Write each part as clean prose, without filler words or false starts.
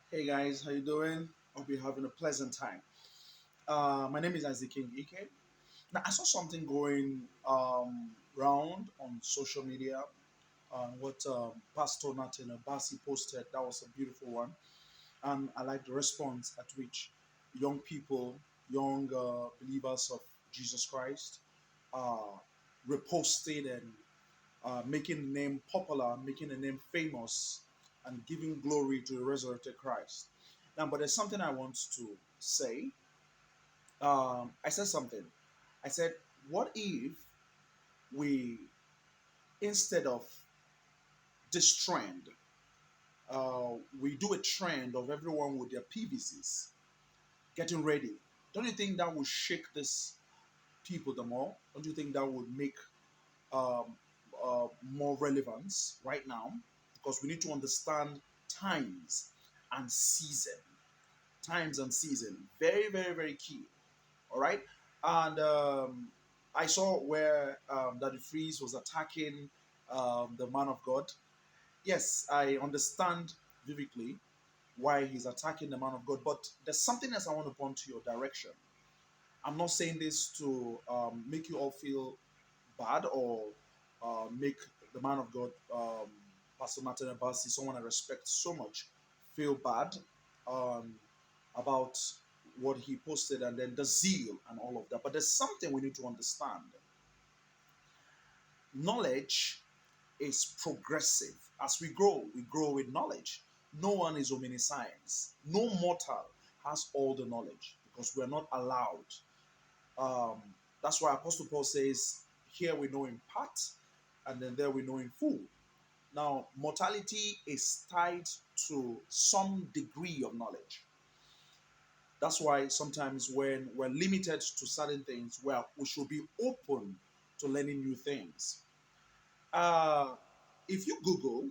Hey guys, how you doing? Hope you're having a pleasant time. My name is Isaac King Ike. Now I saw something going round on social media on what Pastor Nathan Abasi posted. That was a beautiful one, and I like the response at which young people, young believers of Jesus Christ, uh, reposted and making the name popular, making the name famous, and giving glory to the resurrected Christ. Now, but there's something I want to say. I said something. I said, what if we, instead of this trend, we do a trend of everyone with their PVCs getting ready? Don't you think that would shake this people the more? Don't you think that would make um, more relevance right now? Because we need to understand times and season. Times and season. Very, very, very key. All right. And I saw where Daddy Freeze was attacking the man of God. Yes, I understand vividly why he's attacking the man of God, but there's something else I want to point to your direction. I'm not saying this to make you all feel bad or make the man of God, Pastor Martin Abasi, someone I respect so much, feel bad um, about what he posted and then the zeal and all of that. But there's something we need to understand. Knowledge is progressive. As we grow with knowledge. No one is omniscience. No mortal has all the knowledge because we're not allowed. Um, that's why Apostle Paul says, here we know in part, and then there we know in full. Now, mortality is tied to some degree of knowledge. That's why sometimes when we're limited to certain things, we should be open to learning new things. Uh, if you Google,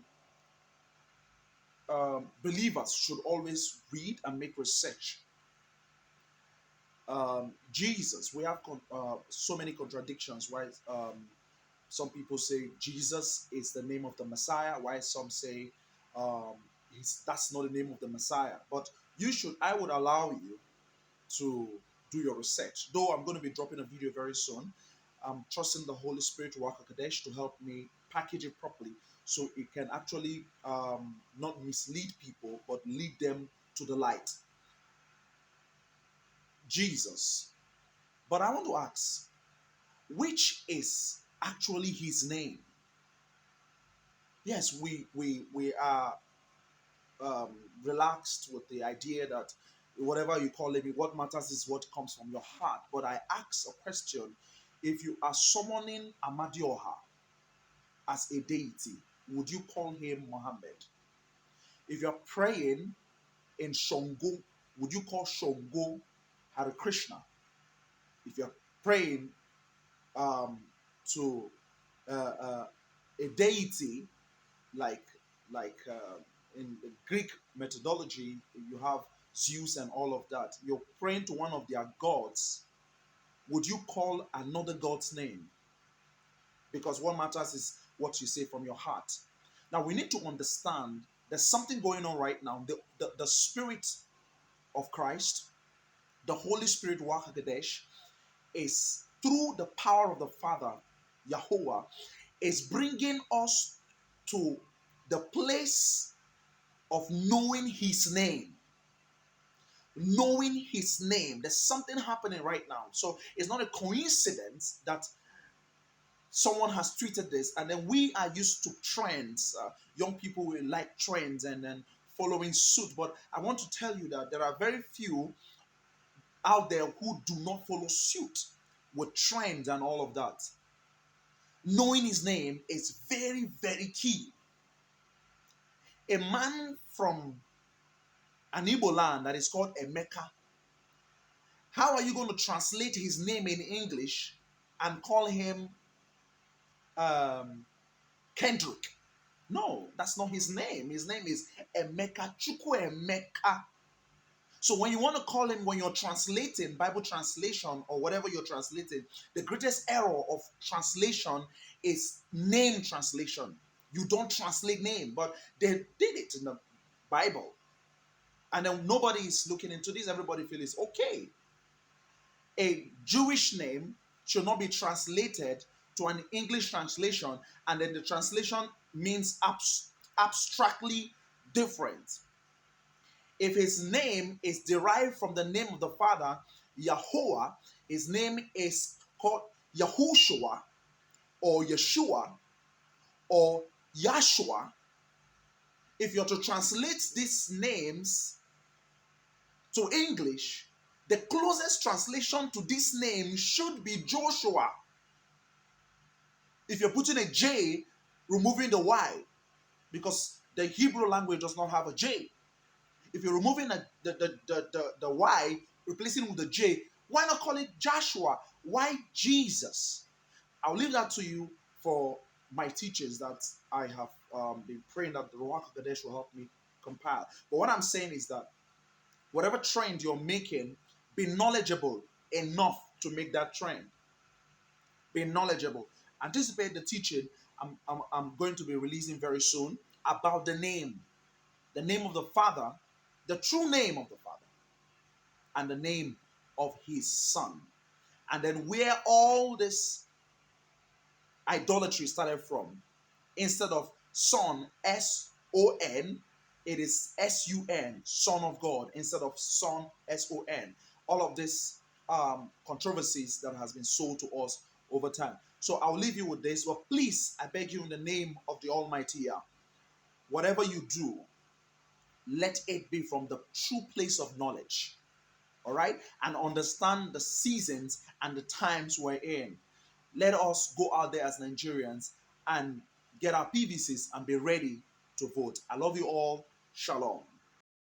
believers should always read and make research. Jesus, we have so many contradictions. Why some people say Jesus is the name of the Messiah, why some say um, that's not the name of the Messiah. But I would allow you to do your research. Though I'm going to be dropping a video very soon, I'm trusting the Holy Spirit to work Kadesh to help me package it properly so it can actually not mislead people but lead them to the light. Jesus. But I want to ask, which is actually his name? Yes, we are um, relaxed with the idea that whatever you call it, what matters is what comes from your heart. But I ask a question: if you are summoning Amadioha as a deity, would you call him Muhammad? If you're praying in Shango, would you call Shango Hare Krishna? If you're praying um, to a deity like in the Greek methodology, you have Zeus and all of that. You're praying to one of their gods. Would you call another god's name? Because what matters is what you say from your heart. Now we need to understand there's something going on right now. The Spirit of Christ, the Holy Spirit, Wakadesh, is through the power of the Father, Yahuwah, is bringing us to the place of knowing his name. Knowing his name. There's something happening right now. So it's not a coincidence that someone has tweeted this, and then we are used to trends. Young people will like trends and then following suit. But I want to tell you that there are very few out there who do not follow suit with trends and all of that. Knowing his name is very, very key. A man from an Igbo land that is called Emeka. How are you going to translate his name in English and call him um, Kendrick? No, that's not his name. His name is Emeka Chukwu Emeka. So when you want to call him, when you're translating Bible translation or whatever you're translating, the greatest error of translation is name translation. You don't translate name, but they did it in the Bible. And then nobody is looking into this. Everybody feels it's okay. A Jewish name should not be translated to an English translation, and then the translation means abstractly different. If his name is derived from the name of the Father, Yahuwah, his name is called Yahushua or Yeshua or Yahshua. If you're to translate these names to English, the closest translation to this name should be Joshua. If you're putting a J, removing the Y, because the Hebrew language does not have a J. If you're removing the Y, replacing it with the J, why not call it Joshua? Why Jesus? I'll leave that to you for my teachers that I have been praying that the Ruach HaKodesh will help me compile. But what I'm saying is that whatever trend you're making, be knowledgeable enough to make that trend. Be knowledgeable. Anticipate the teaching I'm going to be releasing very soon about the name of the Father, the true name of the Father, and the name of his Son. And then where all this idolatry started from. Instead of Son, S-O-N, it is S-U-N, Son of God, instead of Son, S-O-N. All of these controversies that has been sold to us over time. So I'll leave you with this, but please, I beg you in the name of the Almighty, whatever you do, let it be from the true place of knowledge. All right? And understand the seasons and the times we're in. Let us go out there as Nigerians and get our PVCs and be ready to vote. I love you all. Shalom.